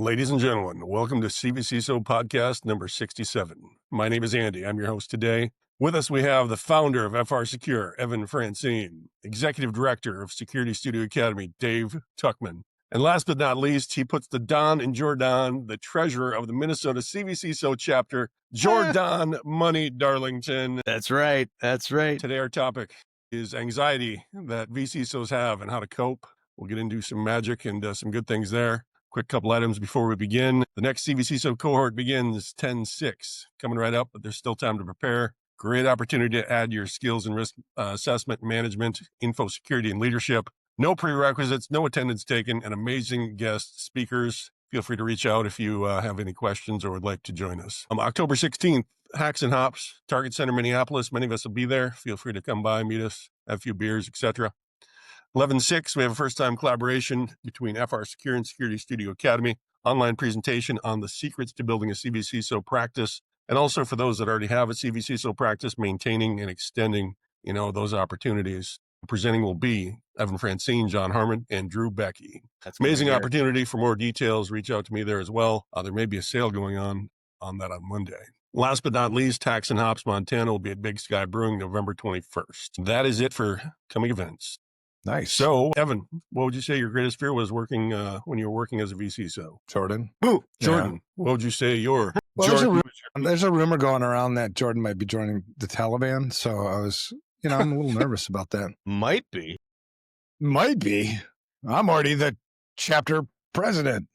Ladies and gentlemen, welcome to CvCISO podcast number 67. My name is Andy. I'm your host today. With us, we have the founder of FR Secure, Evan Francine, Executive Director of Security Studio Academy, Dave Tuckman. And last but not least, he puts the Don in Jordan, the treasurer of the Minnesota CvCISO chapter, Jordan Money Darlington. That's right. That's right. Today, our topic is anxiety that VCSOs have and how to cope. We'll get into some magic and some good things there. Quick couple items before we begin. The next CvCISO cohort begins 10/6, coming right up, but there's still time to prepare. Great opportunity to add your skills in risk assessment, management, info security, and leadership. No prerequisites, no attendance taken, and amazing guest speakers. Feel free to reach out if you have any questions or would like to join us. October 16th, Hacks and Hops, Target Center, Minneapolis. Many of us will be there. Feel free to come by, meet us, have a few beers, etc. 11/6, we have a first-time collaboration between FR Secure and Security Studio Academy, online presentation on the secrets to building a CvCISO practice, and also for those that already have a CvCISO practice, maintaining and extending, those opportunities. Presenting will be Evan Francine, John Harmon, and Drew Becky. That's Amazing opportunity. For more details, reach out to me there as well. There may be a sale going on that on Monday. Last but not least, Hacks and Hops, Montana will be at Big Sky Brewing November 21st. That is it for coming events. Nice. So, Evan, what would you say your greatest fear was working when you were working as a vCISO? Jordan. Ooh, Jordan. Yeah. What would you say your... Well, there's a rumor going around that Jordan might be joining the Taliban. So I was, I'm a little nervous about that. Might be. I'm already the chapter president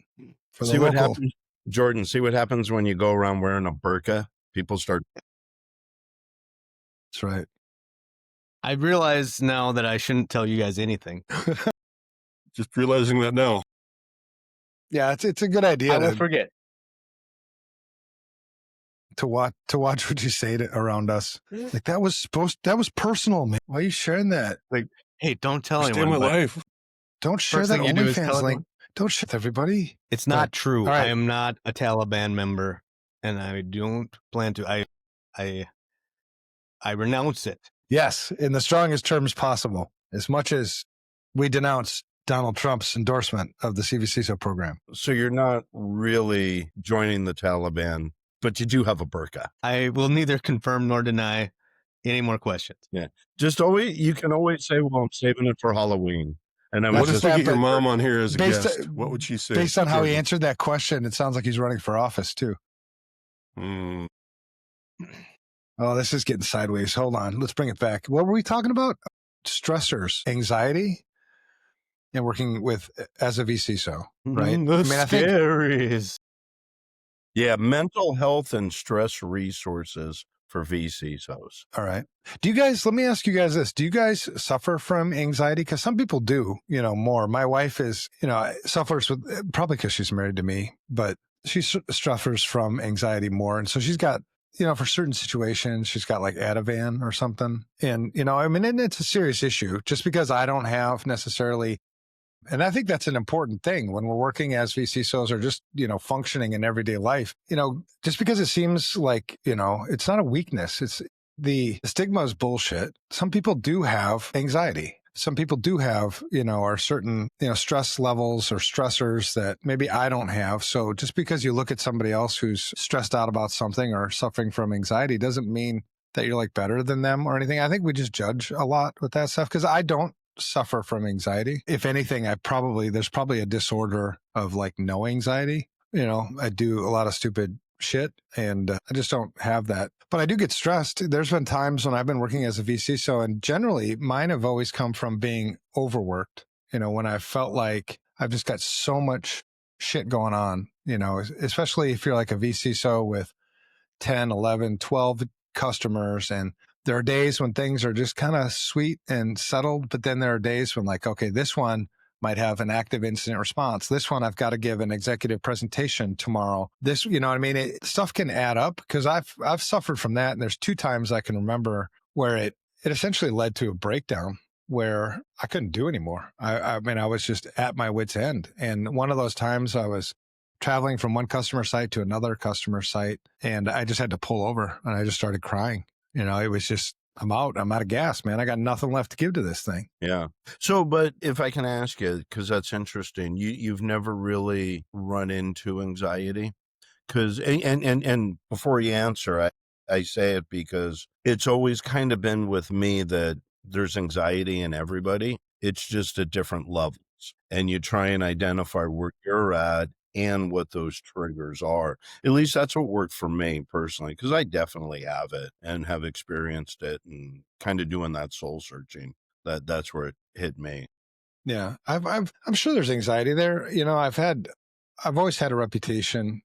for the see local. What happens, Jordan, see what happens when you go around wearing a burqa? People start. That's right. I realize now that I shouldn't tell you guys anything. Just realizing that now. Yeah, it's a good idea. I won't forget. To watch what you say around us. Like that was personal, man. Why are you sharing that? Like, hey, don't tell Stay anyone. my life. Don't share that OnlyFans link. Don't share with everybody. It's not true. Right. I am not a Taliban member, and I don't plan to. I renounce it. Yes, in the strongest terms possible. As much as we denounce Donald Trump's endorsement of the CvCISO program. So you're not really joining the Taliban, but you do have a burqa. I will neither confirm nor deny. Any more questions? Yeah. You can always say, well, I'm saving it for Halloween. And then what if we get your mom on here as a guest? What would she say? Based on how he answered that question, it sounds like he's running for office too. Oh, this is getting sideways. Hold on. Let's bring it back. What were we talking about? Stressors, anxiety, and working as a vCISO, right? Yeah, mental health and stress resources for vCISOs. All right. Let me ask you guys this. Do you guys suffer from anxiety? Because some people do, more. My wife is, suffers with, probably because she's married to me, but she suffers from anxiety more. And so she's got, for certain situations, she's got like Ativan or something. And, and it's a serious issue just because I don't have necessarily, and I think that's an important thing when we're working as vCISOs or just, functioning in everyday life, just because it seems like, it's not a weakness. It's the stigma is bullshit. Some people do have anxiety. Some people do have, are certain, stress levels or stressors that maybe I don't have. So just because you look at somebody else who's stressed out about something or suffering from anxiety doesn't mean that you're like better than them or anything. I think we just judge a lot with that stuff because I don't suffer from anxiety. If anything, there's probably a disorder of like no anxiety. I do a lot of stupid shit and I just don't have that. But I do get stressed. There's been times when I've been working as a vCISO and generally mine have always come from being overworked. When I felt like I've just got so much shit going on, especially if you're like a vCISO with 10, 11, 12 customers. And there are days when things are just kind of sweet and settled. But then there are days when like, okay, this one might have an active incident response. This one, I've got to give an executive presentation tomorrow. This, stuff can add up because I've suffered from that. And there's 2 times I can remember where it essentially led to a breakdown where I couldn't do anymore. I was just at my wit's end. And one of those times I was traveling from one customer site to another customer site and I just had to pull over and I just started crying. It was just I'm out of gas, man. I got nothing left to give to this thing. Yeah. So, but if I can ask you, because that's interesting, you've never really run into anxiety? Because and before you answer, I say it because it's always kind of been with me that there's anxiety in everybody. It's just at different levels, and you try and identify where you're at and what those triggers are. At least that's what worked for me personally, because I definitely have it and have experienced it, and kind of doing that soul searching. That's where it hit me. Yeah, I'm sure there's anxiety there. You know, I've always had a reputation.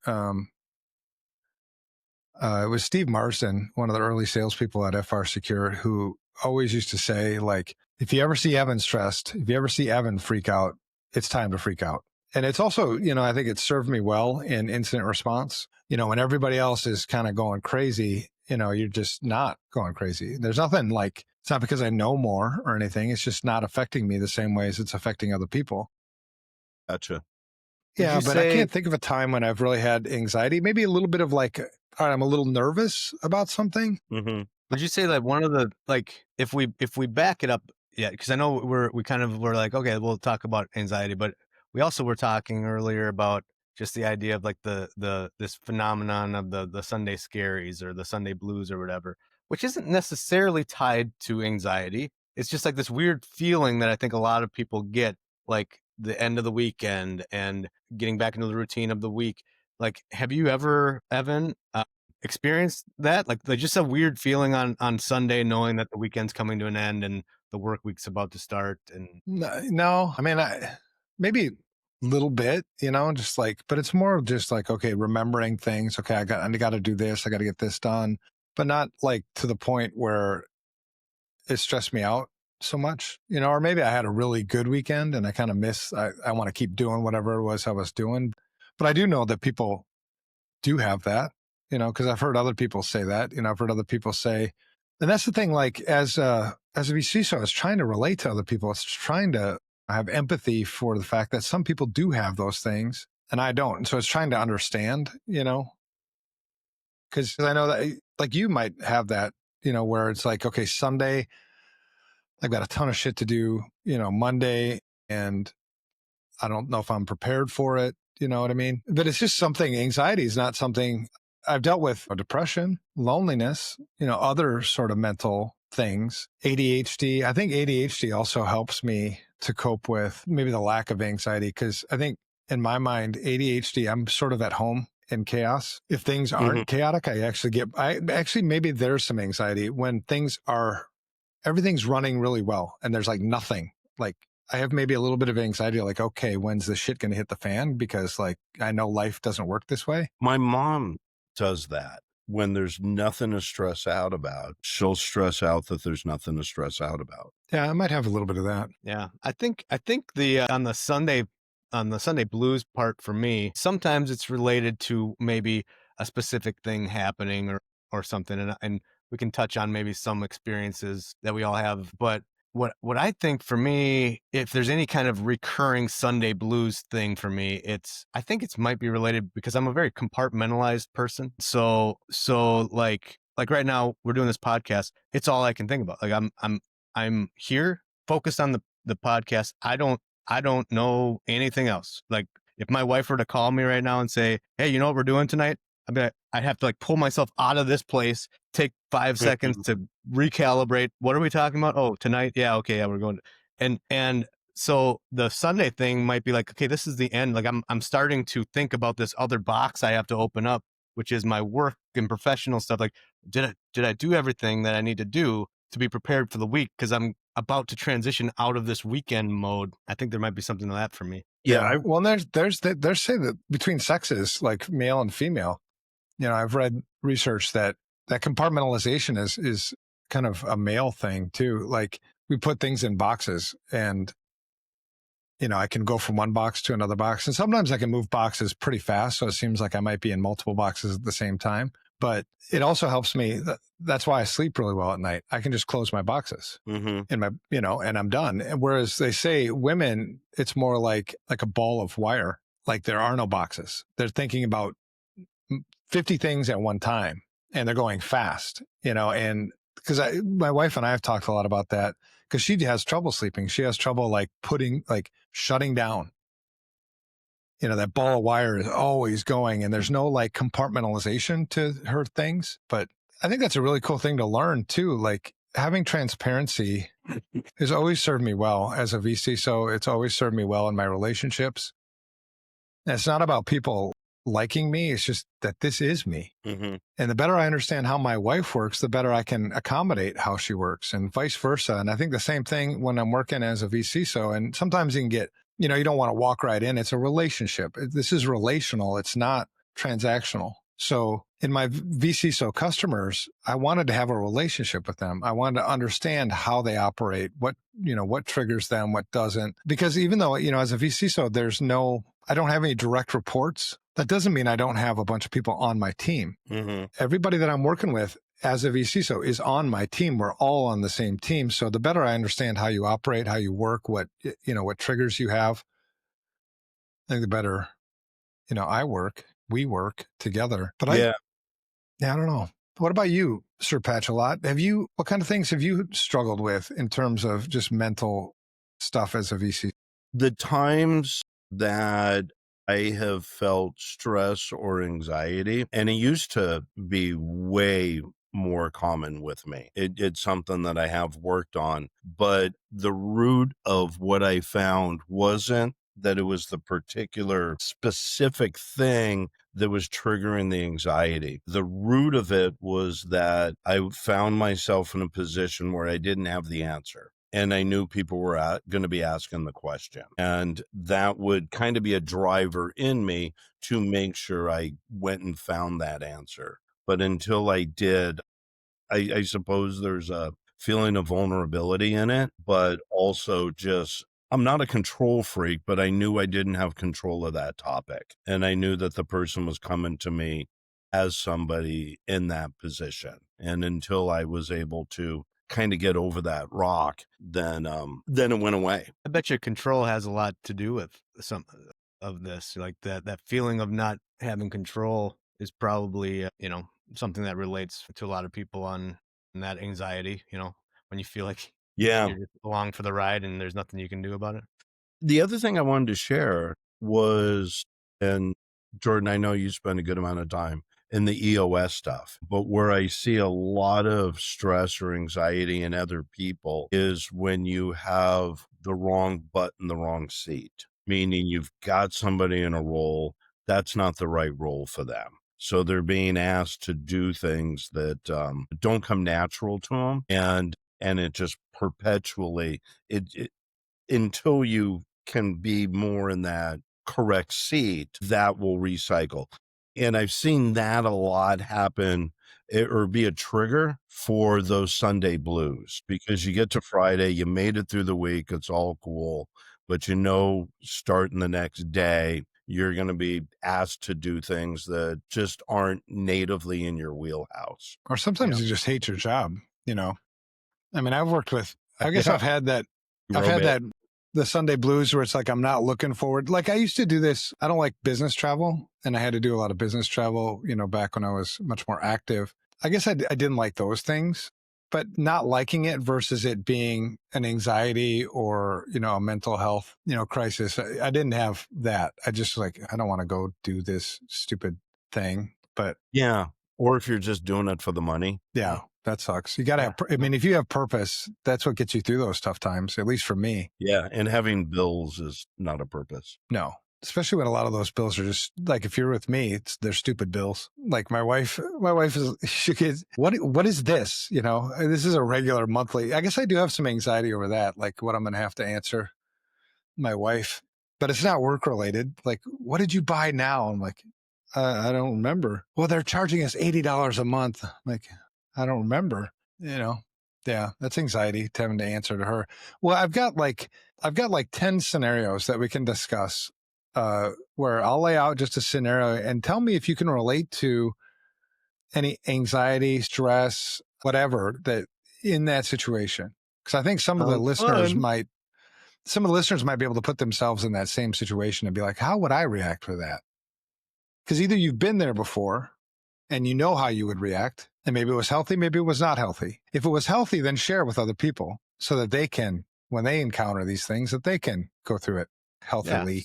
It was Steve Marsden, one of the early salespeople at FR Secure, who always used to say, like, if you ever see Evan stressed, if you ever see Evan freak out, it's time to freak out. And it's also, you know, I think it served me well in incident response. You know, when everybody else is kind of going crazy, you know, you're just not going crazy. There's nothing like, it's not because I know more or anything. It's just not affecting me the same way as it's affecting other people. Gotcha. Yeah, but I can't think of a time when I've really had anxiety. Maybe a little bit of like, all right, I'm a little nervous about something. Mm-hmm. Would you say that one of the, like, if we back it up, yeah, because I know we're like, okay, we'll talk about anxiety, but we also were talking earlier about just the idea of like this phenomenon of the Sunday scaries or the Sunday blues or whatever, which isn't necessarily tied to anxiety. It's just like this weird feeling that I think a lot of people get, like the end of the weekend and getting back into the routine of the week. Like, have you ever, Evan, experienced that? Like just a weird feeling on Sunday, knowing that the weekend's coming to an end and the work week's about to start. And No, I mean, maybe a little bit, you know, just like, but it's more of just like, okay, remembering things. Okay, I got to do this. I got to get this done, but not like to the point where it stressed me out so much, you know, or maybe I had a really good weekend and I kind of I want to keep doing whatever it was I was doing. But I do know that people do have that, you know, because I've heard other people say that, you know, I've heard other people say, and that's the thing, like as a vCISO, it's trying to relate to other people. It's trying to have empathy for the fact that some people do have those things and I don't. And so it's trying to understand, you know, because I know that like you might have that, you know, where it's like, okay, Sunday, I've got a ton of shit to do, you know, Monday, and I don't know if I'm prepared for it. You know what I mean? But it's just something, anxiety is not something I've dealt with. Depression, loneliness, you know, other sort of mental things. ADHD. I think ADHD also helps me to cope with maybe the lack of anxiety, because I think in my mind, ADHD, I'm sort of at home in chaos. If things aren't chaotic, I actually, maybe there's some anxiety when everything's running really well and there's like nothing. Like I have maybe a little bit of anxiety, like, okay, when's the shit going to hit the fan? Because like, I know life doesn't work this way. My mom does that. When there's nothing to stress out about, she'll stress out that there's nothing to stress out about. Yeah, I might have a little bit of that. yeah, I think the on the Sunday blues part for me, sometimes it's related to maybe a specific thing happening or something, and we can touch on maybe some experiences that we all have. But what I think for me, if there's any kind of recurring Sunday blues thing for me, I think it might be related because I'm a very compartmentalized person. So like right now we're doing this podcast. It's all I can think about. Like I'm here focused on the podcast. I don't know anything else. Like if my wife were to call me right now and say, "Hey, you know what we're doing tonight?" I'd have to like pull myself out of this place, take 5 seconds to recalibrate. What are we talking about? Oh, tonight. Yeah. Okay. Yeah. We're going to, and so the Sunday thing might be like, okay, this is the end. Like I'm starting to think about this other box I have to open up, which is my work and professional stuff. Like, did I do everything that I need to do to be prepared for the week? Cause I'm about to transition out of this weekend mode. I think there might be something to that for me. Yeah. Well, there's say that between sexes, like male and female, you know, I've read research that compartmentalization is kind of a male thing too. Like we put things in boxes and, you know, I can go from one box to another box, and sometimes I can move boxes pretty fast. So it seems like I might be in multiple boxes at the same time, but it also helps me. That's why I sleep really well at night. I can just close my boxes in my, you know, and I'm done. Whereas they say women, it's more like a ball of wire. Like there are no boxes. They're thinking about 50 things at one time and they're going fast, you know, and because my wife and I have talked a lot about that, because she has trouble sleeping. She has trouble like shutting down. That ball of wire is always going, and there's no like compartmentalization to her things. But I think that's a really cool thing to learn too. Like having transparency has always served me well as a vCISO. It's always served me well in my relationships. And it's not about people liking me. It's just that this is me. Mm-hmm. And the better I understand how my wife works, the better I can accommodate how she works, and vice versa. And I think the same thing when I'm working as a vCISO. And sometimes you can get, you don't want to walk right in. It's a relationship. This is relational. It's not transactional. So in my vCISO customers, I wanted to have a relationship with them. I wanted to understand how they operate, what triggers them, what doesn't. Because even though, as a vCISO, I don't have any direct reports. That doesn't mean I don't have a bunch of people on my team. Mm-hmm. Everybody that I'm working with as a vCISO is on my team. We're all on the same team. So the better I understand how you operate, how you work, what triggers you have, I think the better, we work together. But I don't know. What about you, Sir Patchalot? What kind of things have you struggled with in terms of just mental stuff as a VC? The times that I have felt stress or anxiety, and it used to be way more common with me. It's something that I have worked on, but the root of what I found wasn't that it was the particular specific thing that was triggering the anxiety. The root of it was that I found myself in a position where I didn't have the answer. And I knew people were going to be asking the question. And that would kind of be a driver in me to make sure I went and found that answer. But until I did, I suppose there's a feeling of vulnerability in it, but also just, I'm not a control freak, but I knew I didn't have control of that topic. And I knew that the person was coming to me as somebody in that position. And until I was able to kind of get over that rock, then it went away. I bet your control has a lot to do with some of this. Like that feeling of not having control is probably, something that relates to a lot of people on that anxiety, when you feel like Yeah. you're just along for the ride and there's nothing you can do about it. The other thing I wanted to share was, and Jordan, I know you spend a good amount of time in the EOS stuff, but where I see a lot of stress or anxiety in other people is when you have the wrong butt in the wrong seat, meaning you've got somebody in a role that's not the right role for them. So they're being asked to do things that don't come natural to them. And it just perpetually, until you can be more in that correct seat, that will recycle. And I've seen that a lot happen or be a trigger for those Sunday blues, because you get to Friday, you made it through the week, it's all cool, but starting the next day, you're going to be asked to do things that just aren't natively in your wheelhouse. Or sometimes you just hate your job, I mean, I've had that. The Sunday blues where it's like, I'm not looking forward. Like I used to do this. I don't like business travel, and I had to do a lot of business travel, back when I was much more active. I guess I didn't like those things, but not liking it versus it being an anxiety or, a mental health, crisis. I didn't have that. I just I don't want to go do this stupid thing, but yeah. Or if you're just doing it for the money. Yeah. That sucks. You got to have, if you have purpose, that's what gets you through those tough times, at least for me. Yeah. And having bills is not a purpose. No, especially when a lot of those bills are just like, if you're with me, they're stupid bills. Like my wife she gets, what is this? This is a regular monthly. I guess I do have some anxiety over that. Like what I'm going to have to answer my wife, but it's not work related. Like, what did you buy now? I'm like, I don't remember. Well, they're charging us $80 a month. I'm like, I don't remember, yeah, that's anxiety having to answer to her. Well, I've got like 10 scenarios that we can discuss, where I'll lay out just a scenario and tell me if you can relate to any anxiety, stress, whatever that in that situation. Cause I think some of the listeners might be able to put themselves in that same situation and be like, how would I react for that? Cause either you've been there before and you know how you would react, And maybe it was healthy, maybe it was not healthy. If it was healthy, then share with other people so that they can, when they encounter these things, that they can go through it healthily. Yeah.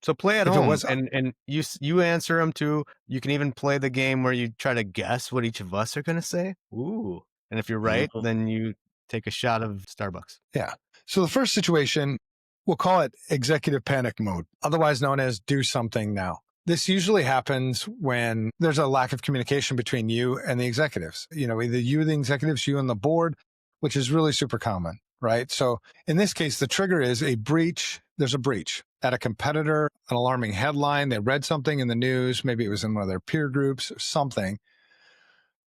So play at If it home, was- and you answer them too. You can even play the game where you try to guess what each of us are going to say. Ooh. And if you're right, then you take a shot of Starbucks. Yeah. So the first situation, we'll call it executive panic mode, otherwise known as do something now. This usually happens when there's a lack of communication between you and the executives. Either you and the executives, you and the board, which is really super common, right? So in this case, the trigger is a breach. There's a breach at a competitor, an alarming headline. They read something in the news. Maybe it was in one of their peer groups or something.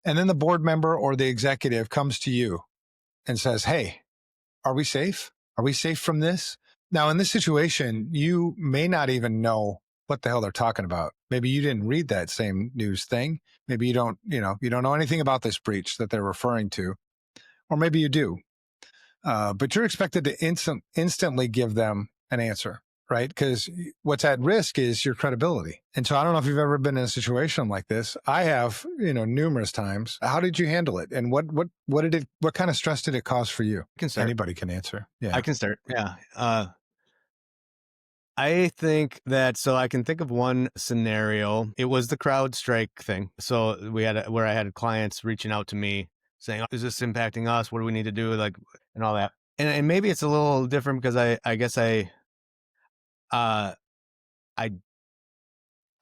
And then the board member or the executive comes to you and says, hey, are we safe? Are we safe from this? Now, in this situation, you may not even know what the hell they're talking about. Maybe you didn't read that same news thing. Maybe you don't know anything about this breach that they're referring to, or maybe you do. But you're expected to instantly give them an answer, right? Because what's at risk is your credibility. And so I don't know if you've ever been in a situation like this. I have, numerous times. How did you handle it? And what kind of stress did it cause for you? Anybody can answer. Yeah. I can start. Yeah. I think that, so I can think of one scenario. It was the CrowdStrike thing. So where I had clients reaching out to me saying, is this impacting us? What do we need to do? And all that. And maybe it's a little different because I guess I didn't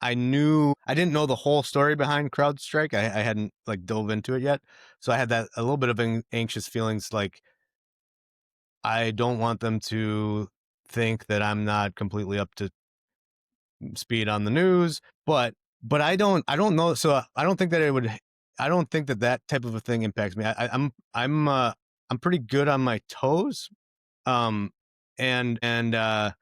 know the whole story behind CrowdStrike. I hadn't dove into it yet. So I had a little bit of anxious feelings. I don't want them to think that I'm not completely up to speed on the news, but I don't know. So I don't think that that type of a thing impacts me. I'm pretty good on my toes. And a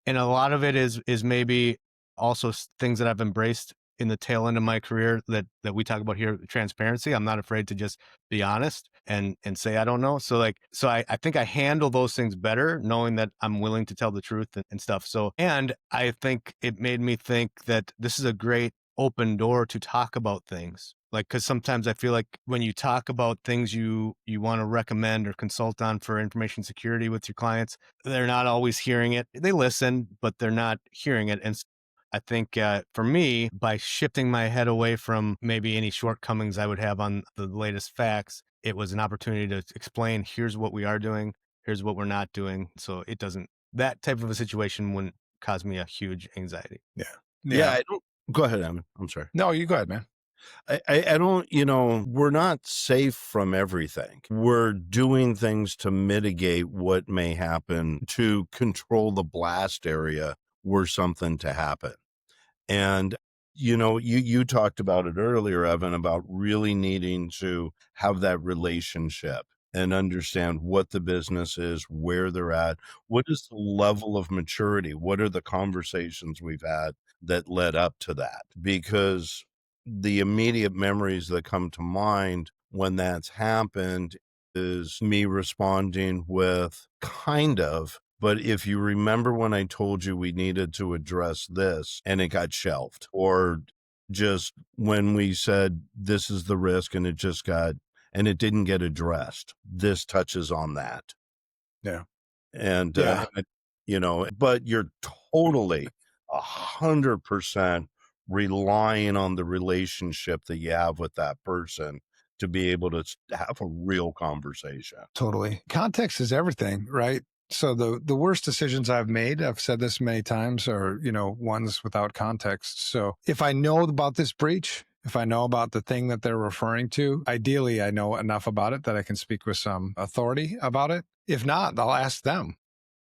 lot of it is maybe also things that I've embraced in the tail end of my career that we talk about here, transparency. I'm not afraid to just be honest and say I don't know. So I think I handle those things better, knowing that I'm willing to tell the truth and stuff. So, and I think it made me think that this is a great open door to talk about things. Because sometimes I feel like when you talk about things you want to recommend or consult on for information security with your clients, they're not always hearing it. They listen, but they're not hearing it. And I think for me, by shifting my head away from maybe any shortcomings I would have on the latest facts, it was an opportunity to explain, here's what we are doing, here's what we're not doing. So that type of a situation wouldn't cause me a huge anxiety. Yeah. I don't. Go ahead, Evan. I'm sorry. No, you go ahead, man. I don't, we're not safe from everything. We're doing things to mitigate what may happen, to control the blast area were something to happen. And, you talked about it earlier, Evan, about really needing to have that relationship and understand what the business is, where they're at, what is the level of maturity, what are the conversations we've had that led up to that? Because the immediate memories that come to mind when that's happened is me responding with kind of, but if you remember when I told you we needed to address this and it got shelved, or just when we said this is the risk and it didn't get addressed, this touches on that. Yeah. And, but you're totally 100% relying on the relationship that you have with that person to be able to have a real conversation. Totally. Context is everything, right? So the worst decisions I've made, I've said this many times, are, ones without context. So if I know about this breach, if I know about the thing that they're referring to, ideally I know enough about it that I can speak with some authority about it. If not, I'll ask them.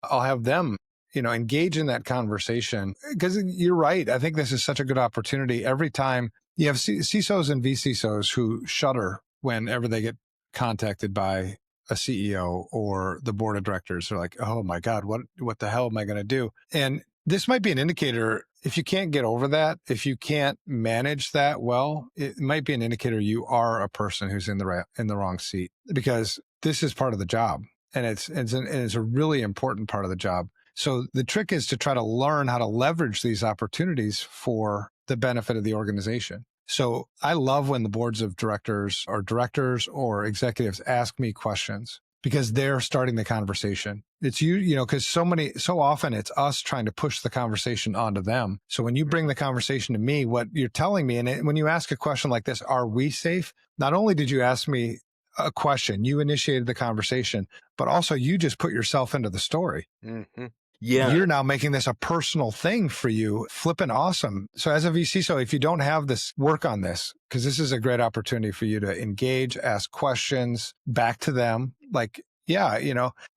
I'll have them, engage in that conversation, because you're right. I think this is such a good opportunity. Every time you have CISOs and vCISOs who shudder whenever they get contacted by a CEO or the board of directors. They're like, oh my God, what the hell am I going to do? And this might be an indicator. If you can't get over that, if you can't manage that well, it might be an indicator you are a person who's in the wrong seat, because this is part of the job. And it's a really important part of the job. So the trick is to try to learn how to leverage these opportunities for the benefit of the organization. So I love when the boards of directors or executives ask me questions because they're starting the conversation. It's because so often it's us trying to push the conversation onto them. So when you bring the conversation to me, what you're telling me, and when you ask a question like this, are we safe? Not only did you ask me a question, you initiated the conversation, but also you just put yourself into the story. Mm-hmm. Yeah. You're now making this a personal thing for you. Flipping awesome. So as a vCISO, if you don't have this, work on this, because this is a great opportunity for you to engage, ask questions back to them. Like, yeah,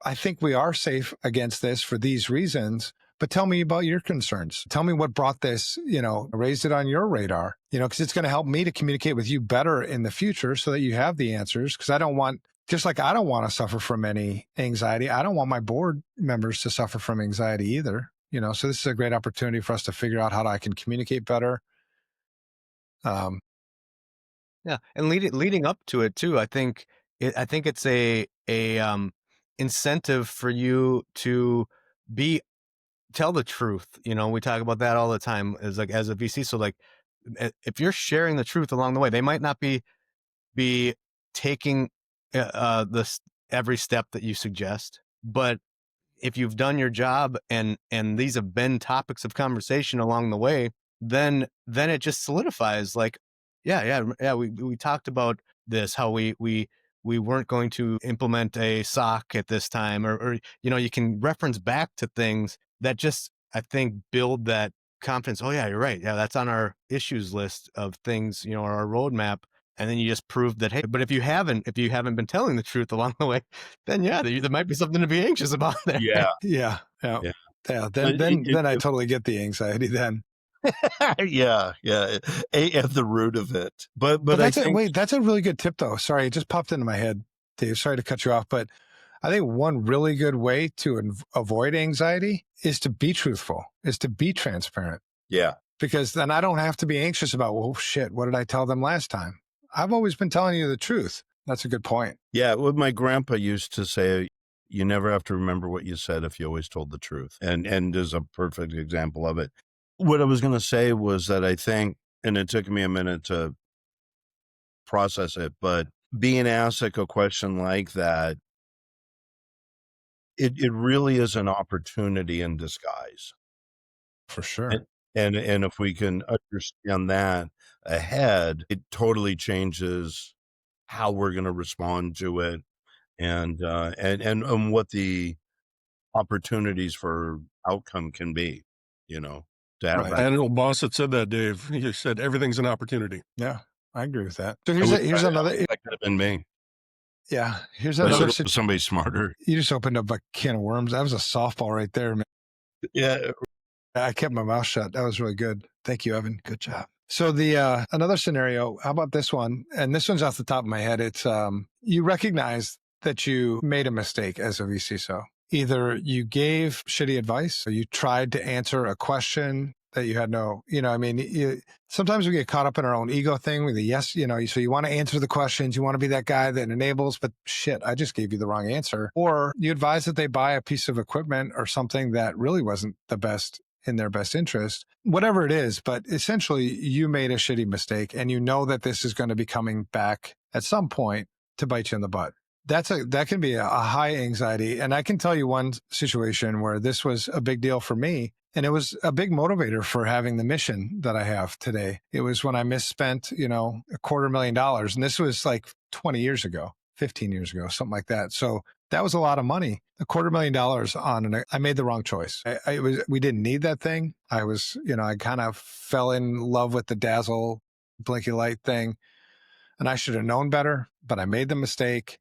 I think we are safe against this for these reasons, but tell me about your concerns. Tell me what brought this, raised it on your radar, because it's going to help me to communicate with you better in the future so that you have the answers. Because just like I don't want to suffer from any anxiety, I don't want my board members to suffer from anxiety either. So this is a great opportunity for us to figure out how I can communicate better. Yeah, and leading up to it too, I think it's a incentive for you to tell the truth. We talk about that all the time as a VC. So like, if you're sharing the truth along the way, they might not be taking this every step that you suggest, but if you've done your job and these have been topics of conversation along the way, then it just solidifies like, we talked about this, how we weren't going to implement a SOC at this time, or you can reference back to things that just, I think, build that confidence. Oh yeah, you're right. Yeah, that's on our issues list of things, or our roadmap. And then you just prove that, hey, but if you haven't been telling the truth along the way, then there might be something to be anxious about there. Yeah. Yeah. Yeah. Then I totally get the anxiety then. Yeah. At the root of it. But I think that's a really good tip though. Sorry, it just popped into my head, Dave. Sorry to cut you off, but I think one really good way to avoid anxiety is to be truthful, is to be transparent. Yeah. Because then I don't have to be anxious about, well, shit, what did I tell them last time? I've always been telling you the truth. That's a good point. Yeah. What my grandpa used to say, you never have to remember what you said if you always told the truth. And is a perfect example of it. What I was going to say was that I think, and it took me a minute to process it, but being asked like a question like that, it really is an opportunity in disguise. For sure. And if we can understand that ahead, it totally changes how we're going to respond to it, and what the opportunities for outcome can be. To have Right. that. I had an old boss that said that, Dave. He said everything's an opportunity. Yeah, I agree with that. So here's another. That could have been me. Yeah, here's But another. somebody smarter. You just opened up a can of worms. That was a softball right there, man. Yeah. I kept my mouth shut. That was really good. Thank you, Evan. Good job. So the another scenario, how about this one? And this one's off the top of my head. It's you recognize that you made a mistake as a vCISO. Either you gave shitty advice or you tried to answer a question that you had sometimes we get caught up in our own ego thing with the yes, so you want to answer the questions, you want to be that guy that enables, but shit, I just gave you the wrong answer. Or you advise that they buy a piece of equipment or something that really wasn't the best in their best interest, whatever it is. But essentially you made a shitty mistake and you know that this is going to be coming back at some point to bite you in the butt. That can be a high anxiety. And I can tell you one situation where this was a big deal for me. And it was a big motivator for having the mission that I have today. It was when I misspent, $250,000. And this was like 20 years ago, 15 years ago, something like that. So that was a lot of money. $250,000 I made the wrong choice. We didn't need that thing. I kind of fell in love with the Dazzle blinky light thing. And I should have known better, but I made the mistake.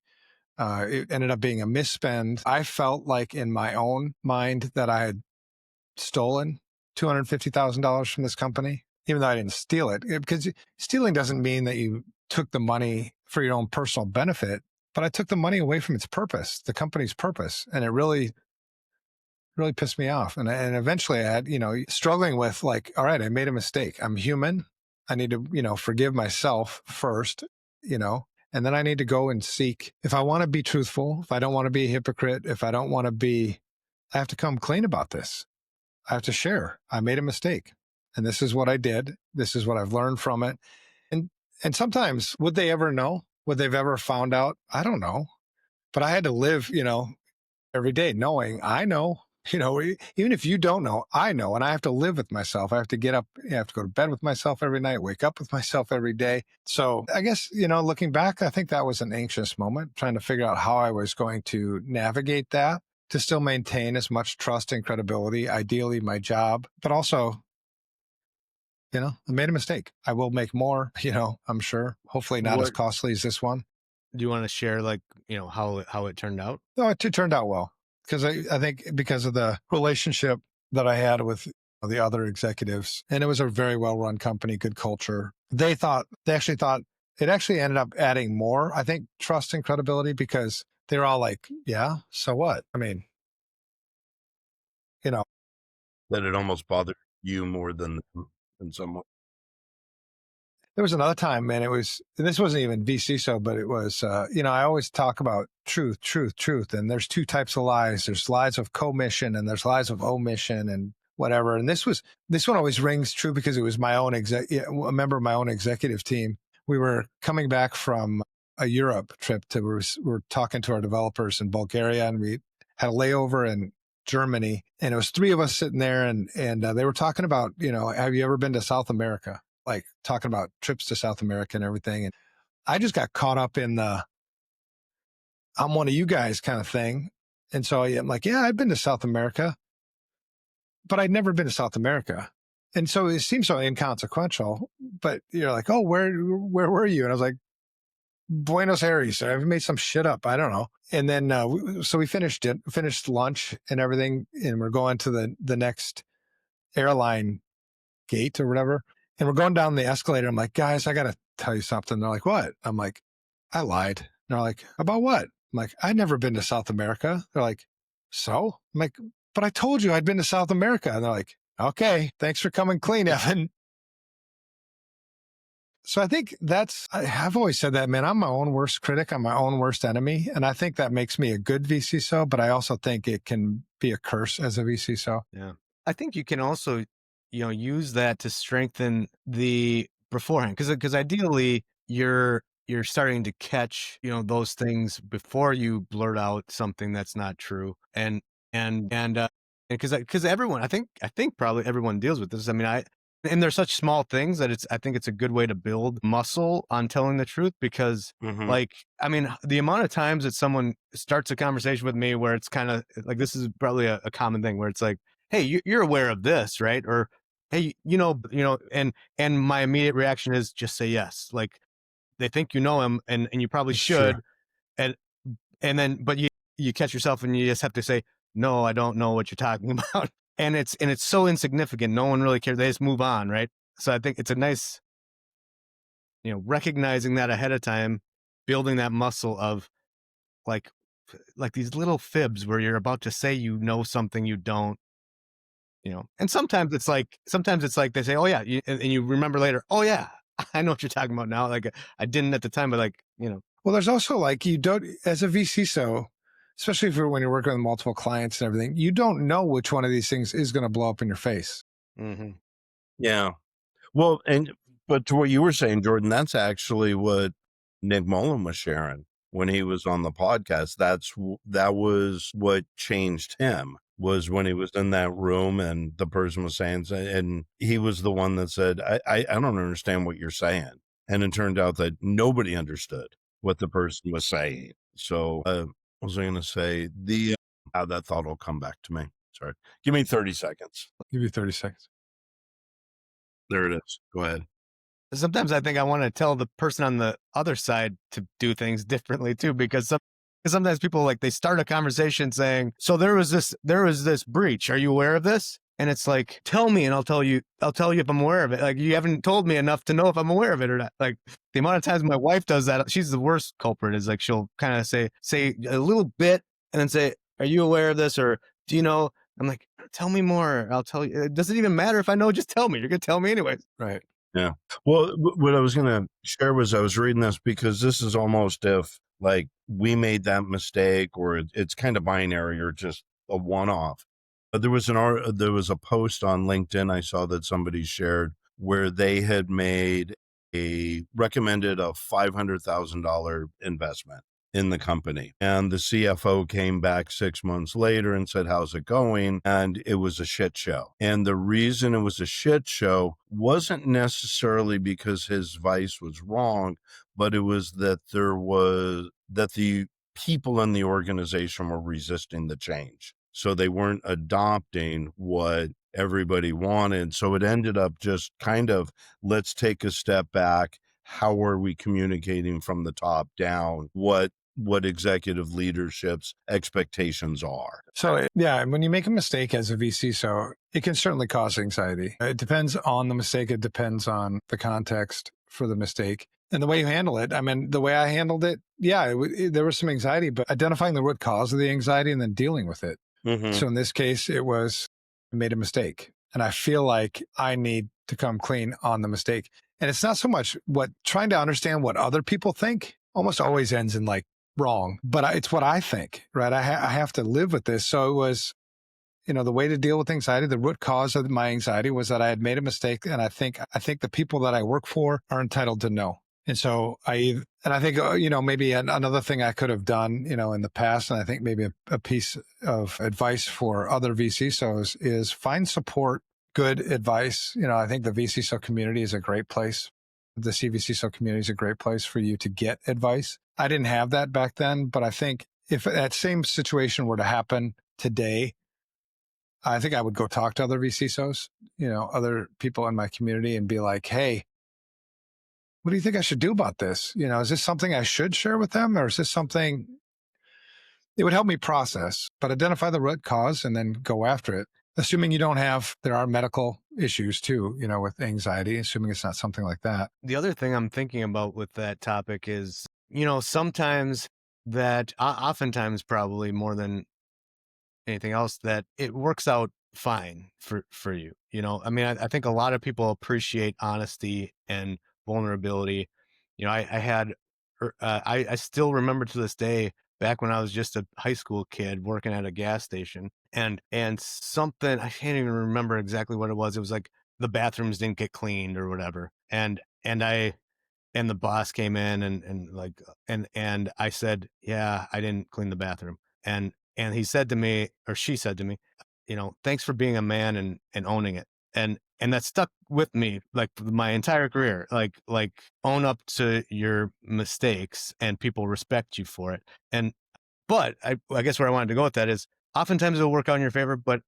It ended up being a misspend. I felt like in my own mind that I had stolen $250,000 from this company, even though I didn't steal it. Because stealing doesn't mean that you took the money for your own personal benefit, but I took the money away from its purpose, the company's purpose. And it really, really pissed me off. And eventually I had, struggling with like, all right, I made a mistake. I'm human. I need to, forgive myself first, and then I need to go and seek, if I want to be truthful, if I don't want to be a hypocrite, if I don't want to be, I have to come clean about this. I have to share. I made a mistake and this is what I did. This is what I've learned from it. And sometimes, would they ever know? Would they've ever found out? I don't know. But I had to live, every day knowing I know, even if you don't know, I know, and I have to live with myself. I have to get up, I have to go to bed with myself every night, wake up with myself every day. So I guess, looking back, I think that was an anxious moment, trying to figure out how I was going to navigate that to still maintain as much trust and credibility, ideally my job, but also, I made a mistake. I will make more, I'm sure, hopefully not as costly as this one. Do you want to share how it turned out? No, it turned out well because I think because of the relationship that I had with the other executives, and it was a very well run company, good culture. They actually thought it actually ended up adding more, I think, trust and credibility because they're all like, yeah, so what? I mean, That it almost bothered you more than someone. there was another time, man. This wasn't even vCISO, but it was, I always talk about truth. And there's two types of lies. There's lies of commission and there's lies of omission and whatever. And this one always rings true because it was my own a member of my own executive team. We were coming back from a Europe trip we're talking to our developers in Bulgaria, and we had a layover in Germany, and it was three of us sitting there, and they were talking about, have you ever been to South America? Like talking about trips to South America and everything. And I just got caught up in the, I'm one of you guys kind of thing. And so I'm like, yeah, I've been to South America, but I'd never been to South America. And so it seems so inconsequential, but you're like, oh, where were you? And I was like, Buenos Aires. So I've made some shit up. I don't know. And then, we finished lunch and everything. And we're going to the next airline gate or whatever. And we're going down the escalator. I'm like, guys, I got to tell you something. They're like, what? I'm like, I lied. And they're like, about what? I'm like, I'd never been to South America. They're like, so? I'm like, but I told you I'd been to South America. And they're like, okay, thanks for coming clean, Evan. So I think I've always said that, man, I'm my own worst critic. I'm my own worst enemy. And I think that makes me a good vCISO, but I also think it can be a curse as a vCISO. Yeah. I think you can also, use that to strengthen the beforehand. Because ideally you're starting to catch, those things before you blurt out something that's not true. And because everyone, I think probably everyone deals with this. I mean, and they're such small things that I think it's a good way to build muscle on telling the truth because the amount of times that someone starts a conversation with me where it's kind of like, this is probably a common thing where it's like, hey, you're aware of this, right? Or, hey, and my immediate reaction is just say yes. Like they think you know him and you probably should. Sure. And then, but you catch yourself and you just have to say, no, I don't know what you're talking about. And it's so insignificant. No one really cares. They just move on. Right. So I think it's a nice, recognizing that ahead of time, building that muscle of like these little fibs where you're about to say, something you don't, and sometimes it's like they say, oh yeah. And you remember later, oh yeah, I know what you're talking about now. Like I didn't at the time, but Well, there's also like, you don't, as a vCISO, especially when you're working with multiple clients and everything, you don't know which one of these things is going to blow up in your face. Mm-hmm. Yeah. Well, but to what you were saying, Jordan, that's actually what Nick Mullen was sharing when he was on the podcast. That was what changed him, was when he was in that room and the person was saying, and he was the one that said, I don't understand what you're saying. And it turned out that nobody understood what the person was saying. So, what was I going to say? That thought will come back to me. Sorry. Give me 30 seconds. Give you 30 seconds. There it is. Go ahead. Sometimes I think I want to tell the person on the other side to do things differently too, because sometimes people they start a conversation saying, so there was this breach. Are you aware of this? And it's like, tell me and I'll tell you if I'm aware of it. Like you haven't told me enough to know if I'm aware of it or not. Like the amount of times my wife does that, she's the worst culprit, is like, she'll kind of say a little bit and then say, are you aware of this? Or do you know? I'm like, tell me more. I'll tell you. It doesn't even matter if I know, just tell me. You're going to tell me anyways. Right. Yeah. Well, what I was going to share was I was reading this because this is almost if like we made that mistake or it's kind of binary or just a one-off. There was a post on LinkedIn I saw that somebody shared where they had made recommended a $500,000 investment in the company. And the CFO came back 6 months later and said, "How's it going?" And it was a shit show. And the reason it was a shit show wasn't necessarily because his advice was wrong, but it was that the people in the organization were resisting the change. So they weren't adopting what everybody wanted. So it ended up just kind of, let's take a step back. How are we communicating from the top down what executive leadership's expectations are? So yeah, when you make a mistake as a vCISO, it can certainly cause anxiety. It depends on the mistake. It depends on the context for the mistake and the way you handle it. I mean, the way I handled it, yeah, there was some anxiety, but identifying the root cause of the anxiety and then dealing with it. Mm-hmm. So in this case, it was, I made a mistake. And I feel like I need to come clean on the mistake. And it's not so much trying to understand what other people think almost always ends in like wrong, but it's what I think, right? I have to live with this. So it was, the way to deal with anxiety, the root cause of my anxiety was that I had made a mistake. And I think the people that I work for are entitled to know. And so I think, maybe another thing I could have done, in the past, and I think maybe a piece of advice for other vCISOs is find support, good advice. I think the vCISO community is a great place. The CvCISO community is a great place for you to get advice. I didn't have that back then, but I think if that same situation were to happen today, I think I would go talk to other vCISOs, other people in my community and be like, hey, what do you think I should do about this? Is this something I should share with them, or is this something it would help me process, but identify the root cause and then go after it? Assuming there are medical issues too, with anxiety, assuming it's not something like that. The other thing I'm thinking about with that topic is, sometimes oftentimes probably more than anything else, that it works out fine for you. I mean, I think a lot of people appreciate honesty and vulnerability. I still remember to this day, back when I was just a high school kid working at a gas station, and something, I can't even remember exactly what it was. It was like the bathrooms didn't get cleaned or whatever. And the boss came in and I said, yeah, I didn't clean the bathroom. And he said to me, or she said to me, thanks for being a man and owning it. And that stuck with me like my entire career, like own up to your mistakes and people respect you for it. But I guess where I wanted to go with that is oftentimes it'll work out in your favor, but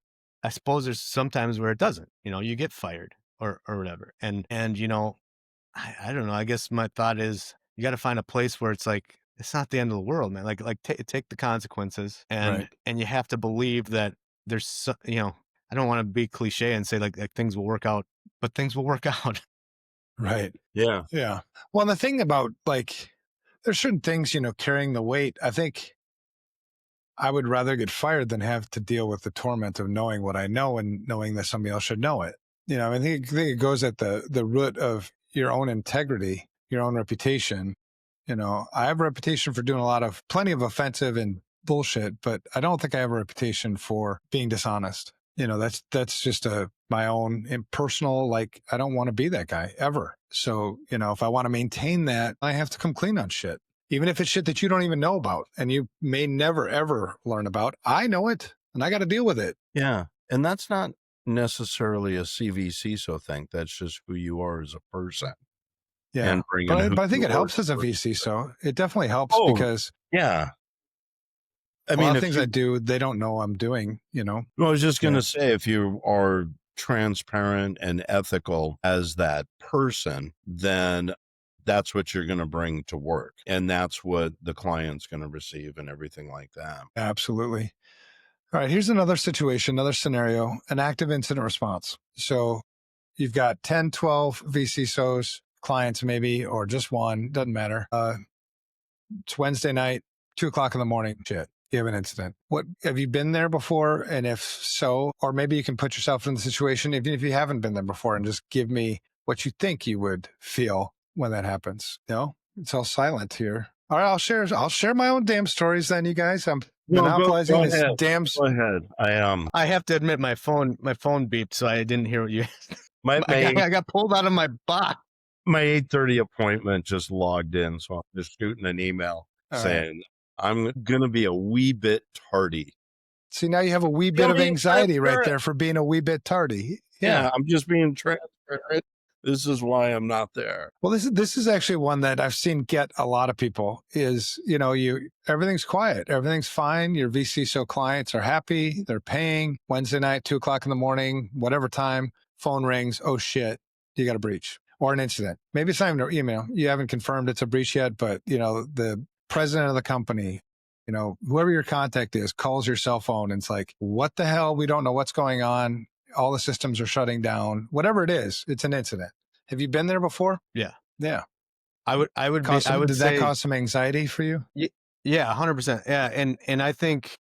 I suppose there's sometimes where it doesn't, you get fired or whatever. And I don't know. I guess my thought is you got to find a place where it's like, it's not the end of the world, man. Like take the consequences, and you have to believe that there's, I don't want to be cliche and say like things will work out, but things will work out. Right. Yeah. Yeah. Well, the thing about there's certain things, carrying the weight, I think I would rather get fired than have to deal with the torment of knowing what I know and knowing that somebody else should know it. I think it goes at the root of your own integrity, your own reputation. I have a reputation for doing plenty of offensive and bullshit, but I don't think I have a reputation for being dishonest. That's just my own impersonal, I don't want to be that guy ever. So, if I want to maintain that, I have to come clean on shit, even if it's shit that you don't even know about and you may never, ever learn about. I know it and I got to deal with it. Yeah. And that's not necessarily a CvCISO thing. That's just who you are as a person. Yeah. But I think it helps as a vCISO. It definitely helps because yeah. I mean, a lot of things I do, they don't know I'm doing, Well, I was just going to say, if you are transparent and ethical as that person, then that's what you're going to bring to work. And that's what the client's going to receive and everything like that. Absolutely. All right. Here's another situation, another scenario, an active incident response. So you've got 10, 12 vCISOs, clients maybe, or just one, doesn't matter. It's Wednesday night, 2:00 in the morning. Shit. You have an incident. What have you been there before? And if so, or maybe you can put yourself in the situation, even if you haven't been there before, and just give me what you think you would feel when that happens. No, it's all silent here. All right, I'll share my own damn stories then, you guys. I'm monopolizing this damn. Go ahead. I have to admit, my phone beeped, so I didn't hear what you. I got pulled out of my box. My 8:30 appointment just logged in, so I'm just shooting an email All right. saying I'm gonna be a wee bit tardy. See, now you have a wee You bit know, of being anxiety right transparent. there for being a wee bit tardy. Yeah, I'm just being transparent. This is why I'm not there. Well, this is actually one that I've seen get a lot of people is, everything's quiet. Everything's fine. Your vCISO clients are happy. They're paying Wednesday night, 2:00 in the morning, whatever time, phone rings. Oh shit, you got a breach or an incident. Maybe it's not even an email. You haven't confirmed it's a breach yet, but the president of the company, whoever your contact is calls your cell phone and it's like, what the hell? We don't know what's going on. All the systems are shutting down. Whatever it is, it's an incident. Have you been there before? Yeah. Yeah. I would Did say that cause some anxiety for you? Yeah, 100%. Yeah, and I think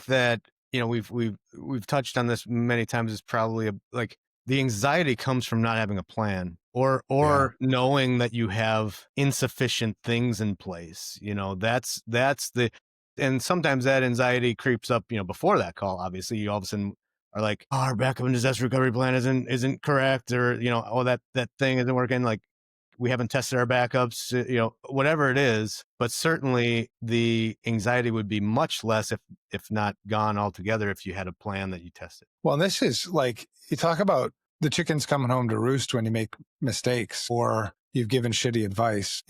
that we've touched on this many times. It's probably like the anxiety comes from not having a plan or knowing that you have insufficient things in place. That's the and sometimes that anxiety creeps up. Before that call, obviously, you all of a sudden are like, oh, our backup and disaster recovery plan isn't correct, or oh, that thing isn't working. Like, we haven't tested our backups, whatever it is, but certainly the anxiety would be much less if not gone altogether if you had a plan that you tested. Well, this is like, you talk about the chickens coming home to roost when you make mistakes or you've given shitty advice.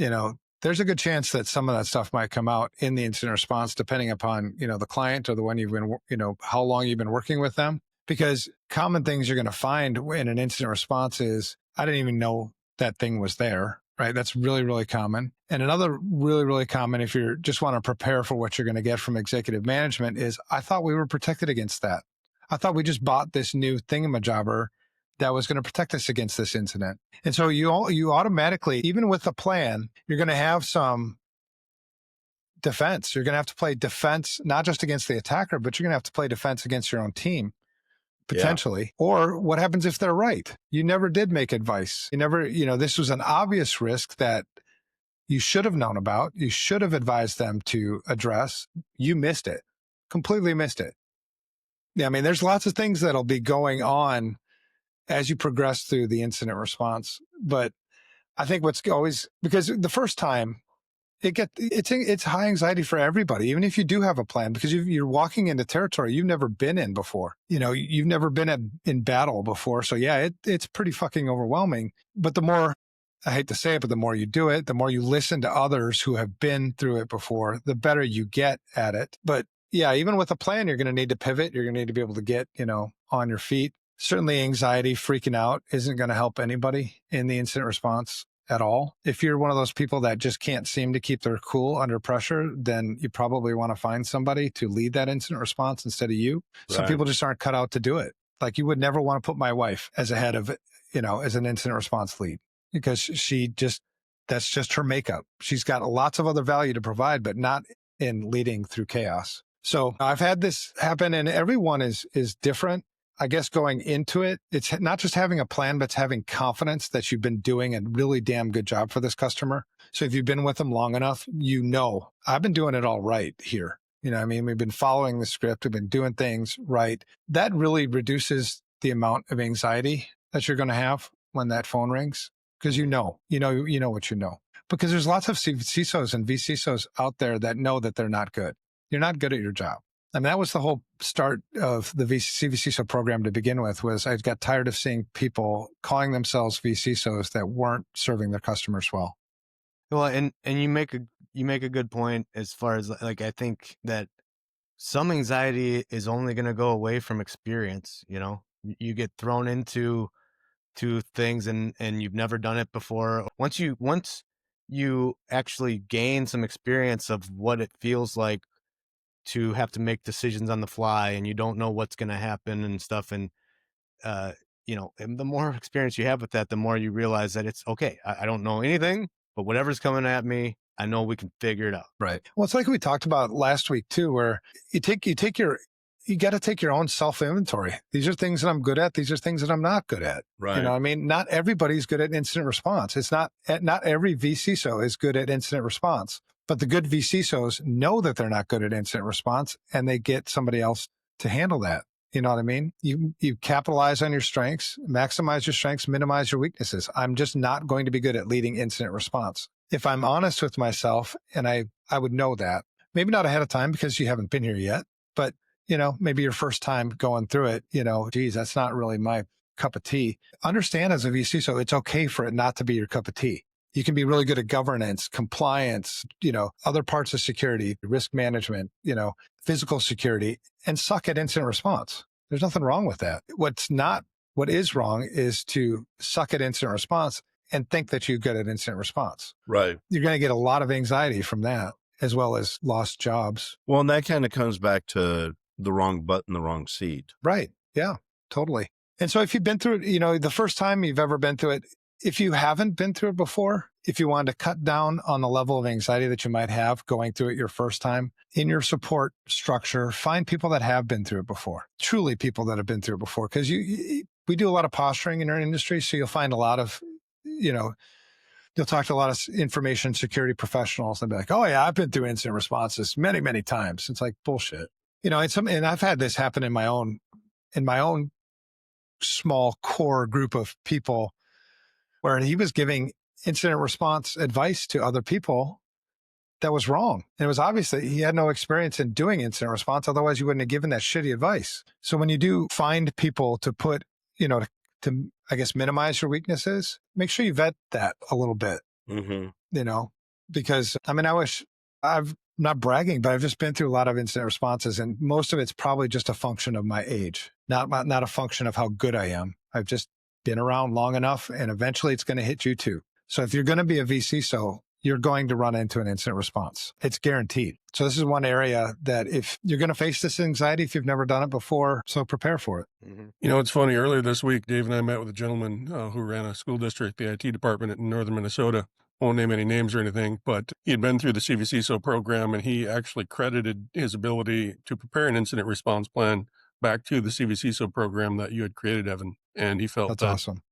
There's a good chance that some of that stuff might come out in the incident response, depending upon, the client or the one you've been, how long you've been working with them. Because common things you're going to find in an incident response is, I didn't even know that thing was there, right? That's really, really common. And another really, really common, if you just want to prepare for what you're going to get from executive management, is, I thought we were protected against that. I thought we just bought this new thingamajobber that was going to protect us against this incident. And so you automatically, even with a plan, you're going to have some defense. You're going to have to play defense, not just against the attacker, but you're going to have to play defense against your own team. Potentially. Yeah. Or what happens if they're right? You never did make advice. You never, this was an obvious risk that you should have known about. You should have advised them to address. You missed it, completely missed it. Yeah, I mean, there's lots of things that'll be going on as you progress through the incident response. But I think what's always, because the first time, it's high anxiety for everybody, even if you do have a plan, because you're walking into territory you've never been in before. You've never been in battle before. So yeah, it's pretty fucking overwhelming. But the more, I hate to say it, but the more you do it, the more you listen to others who have been through it before, the better you get at it. But yeah, even with a plan, you're going to need to pivot. You're going to need to be able to get, on your feet. Certainly anxiety, freaking out isn't going to help anybody in the incident response at all. If you're one of those people that just can't seem to keep their cool under pressure, then you probably want to find somebody to lead that incident response instead of you. Right. Some people just aren't cut out to do it. Like, you would never want to put my wife as a head of, as an incident response lead, because that's just her makeup. She's got lots of other value to provide, but not in leading through chaos. So I've had this happen, and everyone is different. I guess going into it, it's not just having a plan, but it's having confidence that you've been doing a really damn good job for this customer. So if you've been with them long enough, I've been doing it all right here. We've been following the script. We've been doing things right. That really reduces the amount of anxiety that you're going to have when that phone rings, because you know what you know. Because there's lots of CISOs and vCISOs out there that know that they're not good. You're not good at your job. I mean, that was the whole start of the CvCISO program to begin with. Was I got tired of seeing people calling themselves vCISOs that weren't serving their customers well. Well, and you make a good point as far as, like, I think that some anxiety is only going to go away from experience. You get thrown into things and you've never done it before. Once you actually gain some experience of what it feels like to have to make decisions on the fly, and you don't know what's going to happen and stuff. And, and the more experience you have with that, the more you realize that it's okay. I don't know anything, but whatever's coming at me, I know we can figure it out. Right. Well, it's like we talked about last week too, where you got to take your own self inventory. These are things that I'm good at. These are things that I'm not good at. Right. Not everybody's good at incident response. It's not every vCISO is good at incident response. But the good vCISOs know that they're not good at incident response, and they get somebody else to handle that. You know what I mean? You capitalize on your strengths, maximize your strengths, minimize your weaknesses. I'm just not going to be good at leading incident response. If I'm honest with myself, and I would know that, maybe not ahead of time because you haven't been here yet, but maybe your first time going through it, geez, that's not really my cup of tea. Understand as a vCISO, it's okay for it not to be your cup of tea. You can be really good at governance, compliance, other parts of security, risk management, physical security, and suck at incident response. There's nothing wrong with that. What is wrong is to suck at incident response and think that you're good at incident response. Right. You're going to get a lot of anxiety from that, as well as lost jobs. Well, and that kind of comes back to the wrong butt in the wrong seat. Right. Yeah, totally. And so if you've been through it, the first time you've ever been through it, if you haven't been through it before, if you wanted to cut down on the level of anxiety that you might have going through it your first time, in your support structure, find people that have been through it before, truly people that have been through it before. Because we do a lot of posturing in our industry, so you'll find a lot of, you'll talk to a lot of information security professionals and be like, oh yeah, I've been through incident responses many, many times. It's like bullshit. And I've had this happen in my own small core group of people where he was giving incident response advice to other people that was wrong. And it was obvious that he had no experience in doing incident response. Otherwise, you wouldn't have given that shitty advice. So when you do find people to put, to I guess, minimize your weaknesses, make sure you vet that a little bit, because I'm not bragging, but I've just been through a lot of incident responses, and most of it's probably just a function of my age, not a function of how good I am. I've just been around long enough, and eventually it's going to hit you too. So if you're going to be a vCISO, you're going to run into an incident response. It's guaranteed. So this is one area that if you're going to face this anxiety, if you've never done it before, so prepare for it. It's funny. Earlier this week, Dave and I met with a gentleman who ran a school district, the IT department in northern Minnesota. Won't name any names or anything, but he had been through the CvCISO program, and he actually credited his ability to prepare an incident response plan back to the CvCISO program that you had created, Evan. And he felt That's that awesome.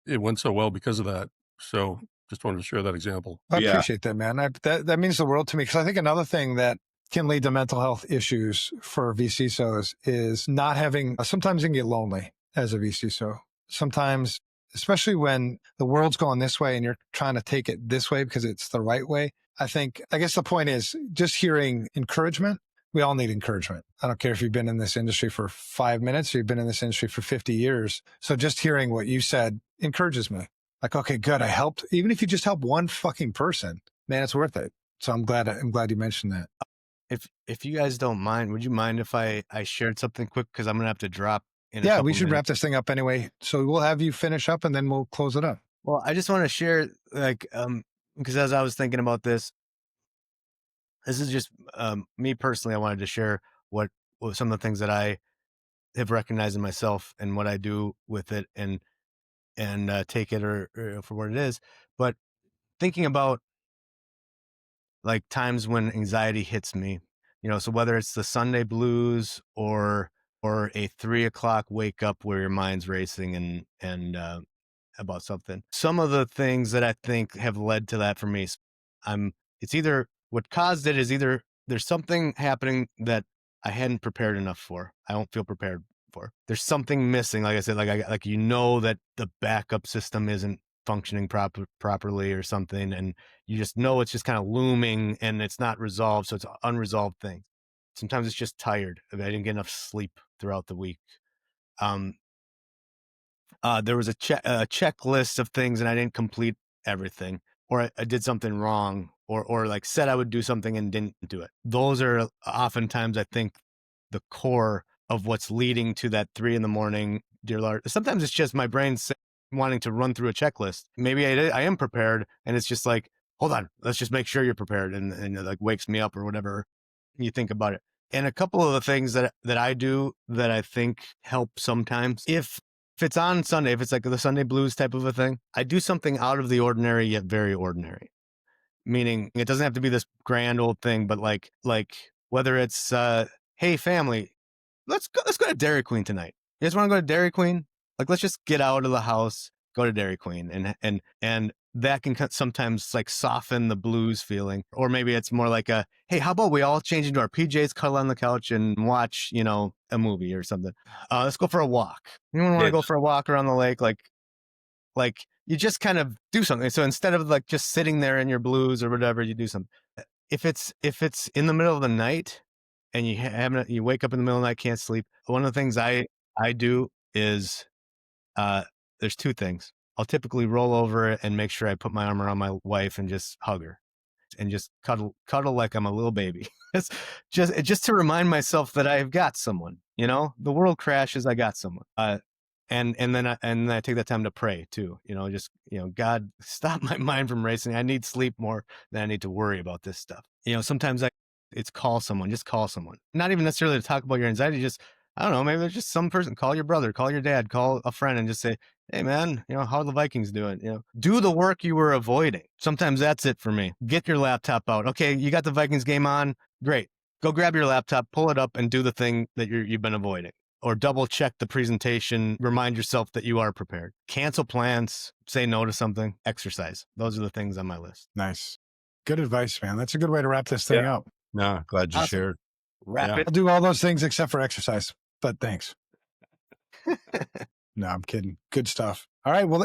It went so well because of that. So just wanted to share that example. I appreciate that, man. That means the world to me, because I think another thing that can lead to mental health issues for vCISOs is not having, sometimes you can get lonely as a vCISO. Sometimes, especially when the world's going this way and you're trying to take it this way because it's the right way. I guess the point is just hearing encouragement. We all need encouragement. I don't care if you've been in this industry for 5 minutes or you've been in this industry for 50 years. So just hearing what you said encourages me. Like, okay, good. I helped. Even if you just help one fucking person, man, it's worth it. So I'm glad you mentioned that. If you guys don't mind, would you mind if I shared something quick? Because I'm going to have to drop in Yeah, we should wrap this thing up anyway. So we'll have you finish up and then we'll close it up. Well, I just want to share, because as I was thinking about this is just me personally. I wanted to share what some of the things that I have recognized in myself and what I do with it, and take it or for what it is. But thinking about like times when anxiety hits me, so whether it's the Sunday blues or a 3 o'clock wake up where your mind's racing and about something. Some of the things that I think have led to that for me, it's either what caused it is either there's something happening that I hadn't prepared enough for. I don't feel prepared for. There's something missing. Like I said, like that the backup system isn't functioning properly or something, and you just know it's just kind of looming and it's not resolved. So it's an unresolved thing. Sometimes it's just tired. I didn't get enough sleep throughout the week. There was a checklist of things and I didn't complete everything, or I did something wrong, or like said I would do something and didn't do it. Those are oftentimes, I think, the core of what's leading to that 3 a.m, dear Lord. Sometimes it's just my brain wanting to run through a checklist. Maybe I am prepared, and it's just like, hold on, let's just make sure you're prepared, and it like wakes me up or whatever. You think about it. And a couple of the things that I do that I think help sometimes, if it's on Sunday, if it's like the Sunday blues type of a thing, I do something out of the ordinary yet very ordinary. Meaning it doesn't have to be this grand old thing, but like whether it's hey family, let's go to Dairy Queen tonight. You guys want to go to Dairy Queen? Like, let's just get out of the house, go to Dairy Queen, and that can sometimes like soften the blues feeling. Or maybe it's more like a, hey, how about we all change into our PJs, cuddle on the couch and watch, you know, a movie or something. Let's go for a walk. Anyone want to go for a walk around the lake? Like you just kind of do something. So instead of like just sitting there in your blues or whatever, you do something. If it's in the middle of the night and you wake up in the middle of the night, can't sleep. One of the things I do is there's two things. I'll typically roll over and make sure I put my arm around my wife and just hug her and just cuddle like I'm a little baby. It's just to remind myself that I've got someone, you know, the world crashes. I got someone. And then I take that time to pray too, you know, just, you know, God, stop my mind from racing. I need sleep more than I need to worry about this stuff. You know, sometimes it's call someone, just call someone, not even necessarily to talk about your anxiety. Just, I don't know, maybe there's just some person, call your brother, call your dad, call a friend and just say, hey man, you know, how are the Vikings doing? You know, do the work you were avoiding. Sometimes that's it for me. Get your laptop out. Okay. You got the Vikings game on. Great. Go grab your laptop, pull it up and do the thing that you've been avoiding. Or double check the presentation, remind yourself that you are prepared. Cancel plans, say no to something, exercise. Those are the things on my list. Nice. Good advice, man. That's a good way to wrap this thing up. No, glad you shared. Wrap it. I'll do all those things except for exercise, but thanks. No, I'm kidding. Good stuff. All right. Well,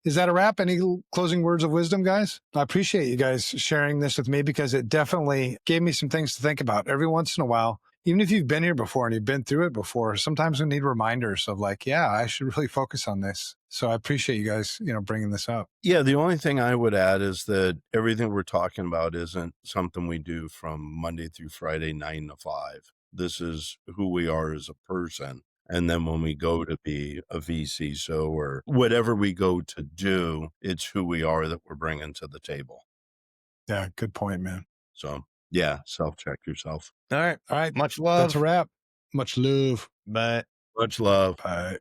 is that a wrap? Any closing words of wisdom, guys? I appreciate you guys sharing this with me because it definitely gave me some things to think about every once in a while. Even if you've been here before and you've been through it before, sometimes we need reminders of like, yeah, I should really focus on this. So I appreciate you guys, you know, bringing this up. Yeah, the only thing I would add is that everything we're talking about isn't something we do from Monday through Friday, 9 to 5. This is who we are as a person. And then when we go to be a vCISO or whatever we go to do, it's who we are that we're bringing to the table. Yeah, good point, man. So yeah, self-check yourself. All right. All right. Much love. That's a wrap. Much love. Bye. Much love. Bye.